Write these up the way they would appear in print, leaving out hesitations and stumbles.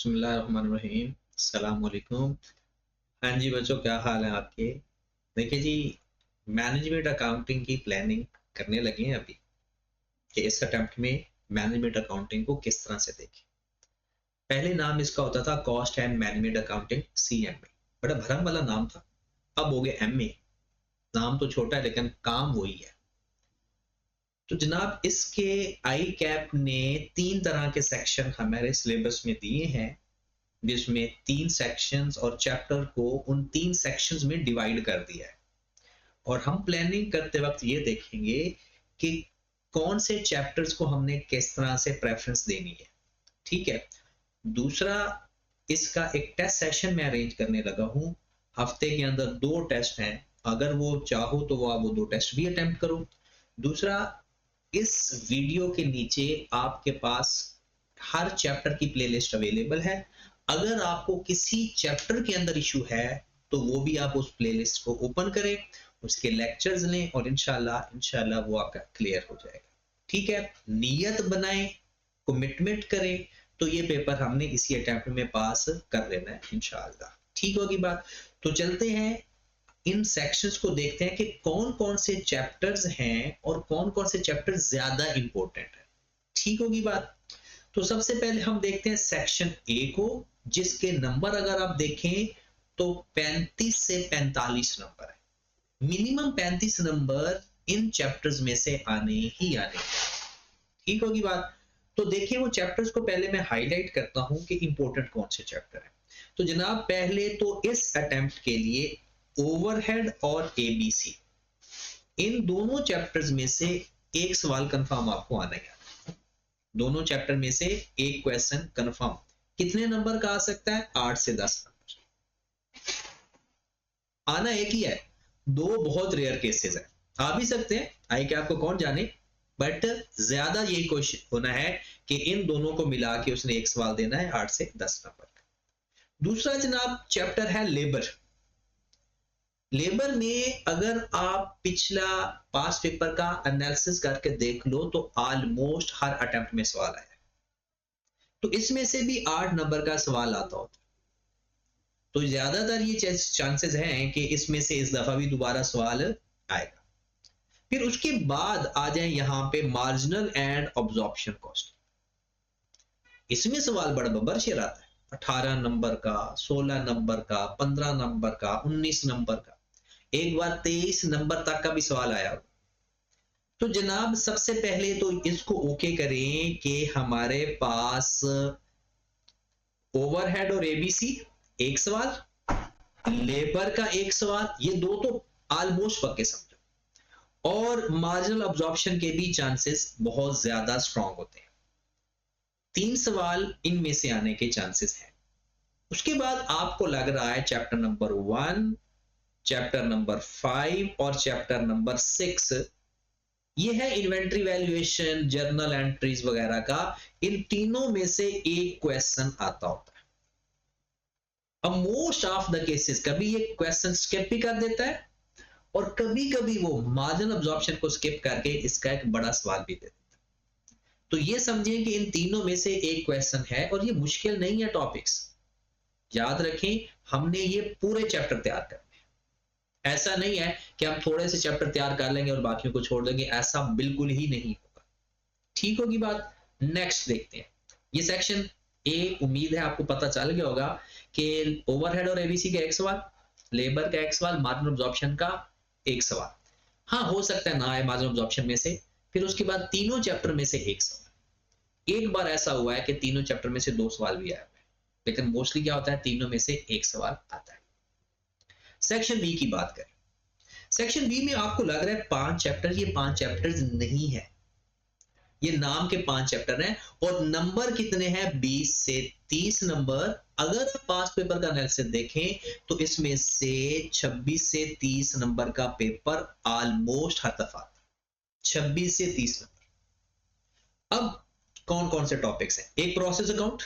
बिस्मिल्लाहिर्रहमानिर्रहीम। अस्सलाम वालेकुम। हाँ जी बच्चों, क्या हाल है आपके? देखिए जी, मैनेजमेंट अकाउंटिंग की प्लानिंग करने लगे हैं अभी कि इस अटेम्प्ट में मैनेजमेंट अकाउंटिंग को किस तरह से देखें। पहले नाम इसका होता था cost and management accounting, CMA। बड़ा भरम वाला नाम था। अब हो गया MA। नाम तो छोटा है लेकिन काम वही है। तो जनाब, इसके आई कैप ने 3 तरह के सेक्शन हमारे सिलेबस में दिए हैं, जिसमें 3 सेक्शंस और चैप्टर को उन 3 सेक्शंस में डिवाइड कर दिया है। और हम प्लानिंग करते वक्त ये देखेंगे कि कौन से चैप्टर्स को हमने किस तरह से प्रेफरेंस देनी है। ठीक है। दूसरा, इसका एक टेस्ट सेशन में अरेंज करने लगा हूँ। हफ्ते के अंदर 2 टेस्ट हैं। अगर वो चाहो तो वो 2 टेस्ट भी अटेम्प्ट करो। दूसरा, इस वीडियो के नीचे आपके पास हर चैप्टर की प्लेलिस्ट अवेलेबल है। अगर आपको किसी चैप्टर के अंदर इशू है तो वो भी आप उस प्लेलिस्ट को ओपन करें, उसके लेक्चर्स लें और इंशाल्लाह वो आपका क्लियर हो जाएगा। ठीक है। नियत बनाएं, कमिटमेंट करें, तो ये पेपर हमने इसी अटेम्प्ट में पास कर लेना है इंशाल्लाह। ठीक होगी बात। तो चलते हैं, इन सेक्शंस को देखते हैं कि कौन कौन से चैप्टर्स हैं और कौन कौन से चैप्टर ज्यादा इंपॉर्टेंट है। ठीक होगी बात। तो सबसे पहले हम देखते हैं सेक्शन ए को, जिसके नंबर अगर आप देखें तो 35 से 45 नंबर है। मिनिमम 35 नंबर इन चैप्टर्स में से आने ही आने। ठीक होगी बात। तो देखिए, वो चैप्टर्स को पहले मैं हाईलाइट करता हूं कि इंपॉर्टेंट कौन से चैप्टर है। तो जनाब, पहले तो इस अटेम्प्ट के लिए ओवरहेड और ABC, इन दोनों चैप्टर्स में से एक सवाल कंफर्म आपको आना है। दोनों चैप्टर में से एक क्वेश्चन कंफर्म। कितने नंबर का आ सकता है? 8 से 10 नंबर। आना एक ही है, दो बहुत रेयर केसेस है। आ भी सकते हैं, आई क्या आपको कौन जाने, बट ज्यादा यही कोशिश होना है कि इन दोनों को मिला के उसने एक सवाल देना है 8 से 10 नंबर का। दूसरा जनाब चैप्टर है लेबर। लेबर में अगर आप पिछला पास पेपर का एनालिसिस करके देख लो तो ऑलमोस्ट हर अटेम्प्ट में सवाल आया। तो इसमें से भी 8 नंबर का सवाल आता होता। तो ज्यादातर ये चांसेस हैं कि इसमें से इस दफा भी दोबारा सवाल आएगा। फिर उसके बाद आ जाए यहां पे मार्जिनल एंड ऑब्जॉर्प्शन कॉस्ट। इसमें सवाल बड़ा बबरशेर आता है, 18 नंबर का, 16 नंबर का, 15 नंबर का, 19 नंबर का, एक बार 23 नंबर तक का भी सवाल आया। तो जनाब, सबसे पहले तो इसको ओके करें कि हमारे पास ओवरहेड और ABC एक सवाल, लेबर का एक सवाल, ये दो तो ऑलमोस्ट पक्के समझो। और मार्जिनल अब्जॉर्प्शन के भी चांसेस बहुत ज्यादा स्ट्रांग होते हैं। 3 सवाल इनमें से आने के चांसेस हैं। उसके बाद आपको लग रहा है चैप्टर नंबर 1, चैप्टर नंबर 5 और चैप्टर नंबर 6, ये है इन्वेंट्री वैल्यूएशन, जर्नल एंट्रीज वगैरह का। इन तीनों में से एक क्वेश्चन आता होता है। अब मोस्ट ऑफ द केसेस कभी ये क्वेश्चन स्किप भी कर देता है और कभी कभी वो मार्जिनल अब्जॉर्प्शन को स्किप करके इसका एक बड़ा सवाल भी देता है। तो ये समझिए कि इन तीनों में से एक क्वेश्चन है और ये मुश्किल नहीं है टॉपिक्स। याद रखें, हमने ये पूरे चैप्टर तैयार करने हैं। ऐसा नहीं है कि हम थोड़े से चैप्टर तैयार कर लेंगे और बाकियों को छोड़ देंगे, ऐसा बिल्कुल ही नहीं होगा। ठीक होगी बात। नेक्स्ट देखते हैं, ये सेक्शन ए, उम्मीद है आपको पता चल गया होगा कि ओवरहेड और ABC का एक सवाल, लेबर का एक सवाल, मार्जिनल अब्जॉर्प्शन का एक सवाल। हाँ, हो सकता है ना आए मार्जिनल अब्जॉर्प्शन में से। फिर उसके बाद तीनों चैप्टर में से एक सवाल। एक बार ऐसा हुआ है कि तीनों चैप्टर में से 2 सवाल भी आए, लेकिन मोस्टली क्या होता है, तीनों में से एक सवाल आता है। सेक्शन बी की बात करें। सेक्शन बी में आपको लग रहा है 5 चैप्टर, ये 5 चैप्टर्स नहीं है, ये नाम के 5 चैप्टर हैं। और नंबर कितने हैं? 20 से 30 नंबर। अगर आप पास पेपर का एनालिसिस देखें तो इसमें से 26 से 30 नंबर का पेपर ऑलमोस्ट हर दफा, 26 से 30 नंबर। अब कौन कौन से टॉपिक्स हैं? एक process account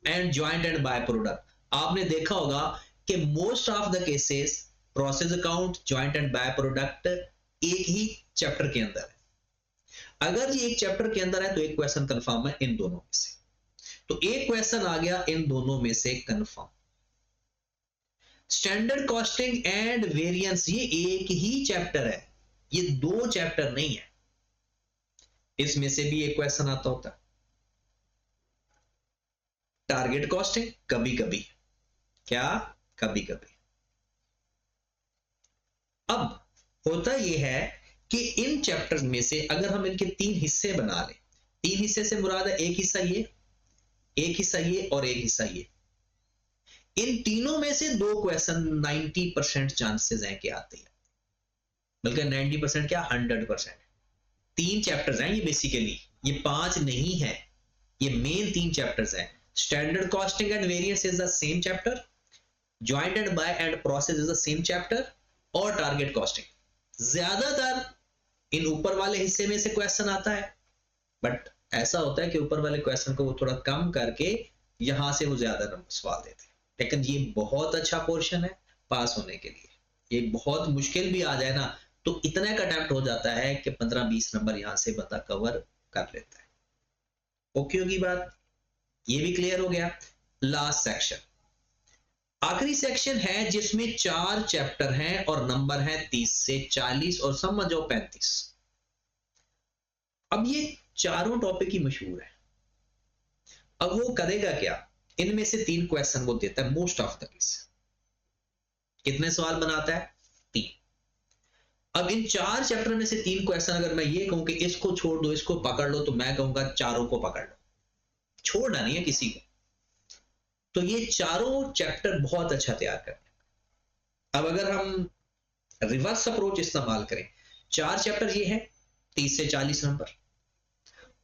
and joint and by product. आपने देखा होगा कि most of the cases process account, joint and by product एक ही चैप्टर के अंदर है। अगर ये एक चैप्टर के अंदर है तो एक क्वेश्चन कंफर्म है इन दोनों में से। तो एक क्वेश्चन आ गया इन दोनों में से confirm. Standard costing and variance ये एक ही चैप्टर है, ये दो चैप्टर नहीं है। इसमें से भी एक क्वेश्चन आता होता है। टारगेट कॉस्टिंग कभी कभी, क्या कभी कभी। अब होता यह है कि इन चैप्टर्स में से अगर हम इनके तीन हिस्से बना लें, तीन हिस्से से मुराद है एक हिस्सा ये, एक हिस्सा ये और एक हिस्सा ये, इन तीनों में से दो क्वेश्चन 90% चांसेस हैं कि आते हैं, बल्कि 90% क्या 100%। तीन चैप्टर्स हैं ये बेसिकली, ये 5 नहीं है, ये मेन 3 चैप्टर्स हैं। Standard costing and variance is the same chapter, joint and by and process is the same chapter, और टारगेट कॉस्टिंग। ज्यादातर इन ऊपर वाले हिस्से में से क्वेश्चन आता है, बट ऐसा होता है कि ऊपर वाले क्वेश्चन को वो थोड़ा कम करके यहां से वो ज्यादा नंबर सवाल देते हैं। लेकिन ये बहुत अच्छा पोर्शन है पास होने के लिए। ये बहुत मुश्किल भी आ जाए ना तो इतना का अटेम्प्ट हो जाता है कि 15-20 नंबर यहां से बंदा कवर कर लेता है। ओके होगी बात, ये भी क्लियर हो गया। लास्ट सेक्शन, आखिरी सेक्शन है जिसमें 4 चैप्टर हैं और नंबर है 30 से 40 और समझो 35। अब ये चारों टॉपिक ही मशहूर है। अब वो करेगा क्या, इनमें से 3 क्वेश्चन वो देता है मोस्ट ऑफ द केस। कितने सवाल बनाता है, 3। अब इन 4 चैप्टर में से 3 क्वेश्चन अगर मैं ये कहूं कि इसको छोड़ दो इसको पकड़ लो, तो मैं कहूंगा चारों को पकड़ लो, छोड़ना नहीं है किसी को। तो ये चारों चैप्टर बहुत अच्छा तैयार करने। अब अगर हम रिवर्स अप्रोच इस्तेमाल करें, 4 चैप्टर ये है 30 से 40 नंबर,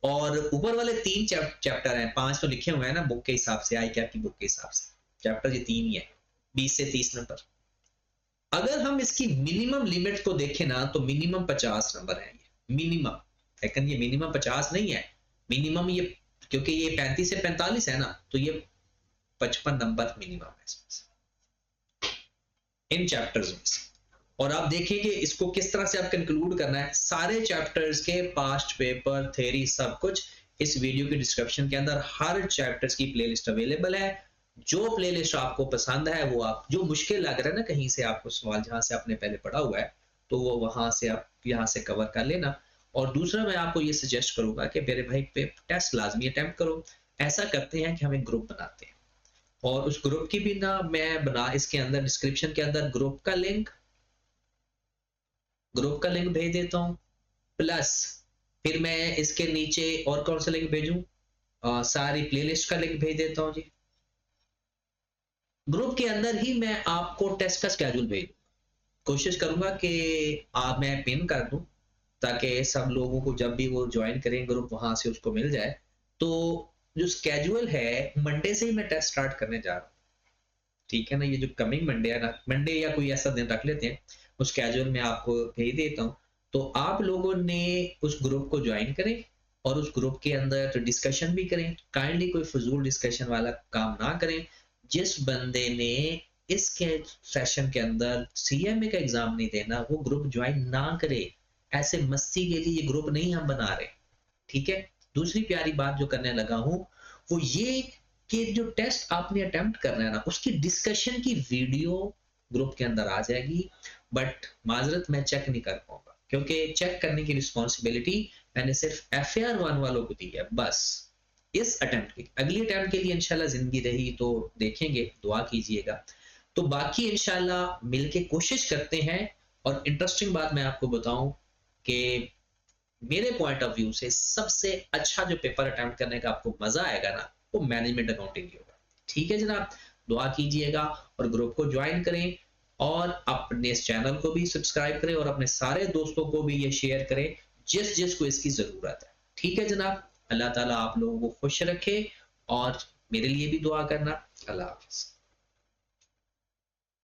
और ऊपर वाले 3 चैप्टर हैं, 5 तो लिखे हुए हैं ना बुक के हिसाब से, आई कैप की बुक के हिसाब से, चैप्टर ये 3 ही है, 20 से 30 नंबर। अगर हम इसकी मिनिमम लिमिट को देखें ना तो मिनिमम 50 नंबर है ये मिनिमम, लेकिन ये मिनिमम 50 नहीं है, मिनिमम ये, क्योंकि ये 35 से 45 है ना, तो ये 55 नंबर मिनिमम है इसमें इन चैप्टर्स में से। और आप देखेंगे इसको किस तरह से आप कंक्लूड करना है। सारे चैप्टर्स के पास्ट पेपर, थ्योरी, सब कुछ इस वीडियो के डिस्क्रिप्शन के अंदर हर चैप्टर्स की प्लेलिस्ट अवेलेबल है। जो प्लेलिस्ट आपको पसंद है वो आप, जो मुश्किल लग रहा है ना कहीं से आपको सवाल जहां से आपने पहले पढ़ा हुआ है, तो वो वहां से आप यहां से कवर कर लेना। और दूसरा मैं आपको ये सजेस्ट करूंगा कि मेरे भाई टेस्ट लाजमी अटेम्प्ट करो। ऐसा करते हैं कि हम एक ग्रुप बनाते हैं, और उस ग्रुप की भी ना मैं बना, इसके अंदर डिस्क्रिप्शन के अंदर ग्रुप का लिंक भेज देता हूं, प्लस फिर मैं इसके नीचे और कौन सा लिंक भेजूं, सारी प्लेलिस्ट का लिंक भेज देता हूं जी। ग्रुप के अंदर ही मैं आपको टेस्ट का स्केड्यूल भेज, कोशिश करूंगा कि मैं पिन कर दूं ताकि सब लोगों को जब भी वो ज्वाइन करें ग्रुप वहां से उसको मिल जाए। तो जो स्केड्यूल है, मंडे से ही मैं टेस्ट स्टार्ट करने जा रहा हूँ, ठीक है ना। ये जो कमिंग मंडे है ना, मंडे या कोई ऐसा दिन रख लेते हैं, उस स्केड्यूल में आपको भेज देता हूँ। तो आप लोगों ने उस ग्रुप को ज्वाइन करें और उस ग्रुप के अंदर डिस्कशन भी करें। काइंडली कोई फजूल डिस्कशन वाला काम ना करें। जिस बंदे ने इसके सेशन के अंदर सीएमए का एग्जाम नहीं देना, वो ग्रुप ज्वाइन ना करे। ऐसे मस्ती के लिए ये ग्रुप नहीं हम बना रहे, ठीक है। दूसरी प्यारी बात जो करने लगा हूं वो ये कि जो टेस्ट आपने अटेम्प्ट करना है ना, उसकी डिस्कशन की वीडियो ग्रुप के अंदर आ जाएगी, बट माजरत मैं चेक नहीं कर पाऊंगा, क्योंकि चेक करने की रिस्पॉन्सिबिलिटी मैंने सिर्फ FAR 1 वालों को दी है बस इस अटेम्प्ट की। अगली अटेम्प्ट के लिए इंशाल्लाह जिंदगी रही तो देखेंगे, दुआ कीजिएगा। तो बाकी इंशाल्लाह मिलके कोशिश करते हैं। और इंटरेस्टिंग बात मैं आपको बताऊं कि मेरे पॉइंट ऑफ व्यू से सबसे अच्छा जो पेपर अटेम्प्ट करने का आपको मजा आएगा ना, वो मैनेजमेंट अकाउंटिंग ही होगा, ठीक है जनाब। दुआ कीजिएगा और ग्रुप को ज्वाइन करें, और अपने इस चैनल को भी सब्सक्राइब करें, और अपने सारे दोस्तों को भी ये शेयर करें जिस जिसको इसकी जरूरत है, ठीक है जनाब। अल्लाह ताला आप लोगों को खुश रखे, और मेरे लिए भी दुआ करना। अल्लाह हाफिज।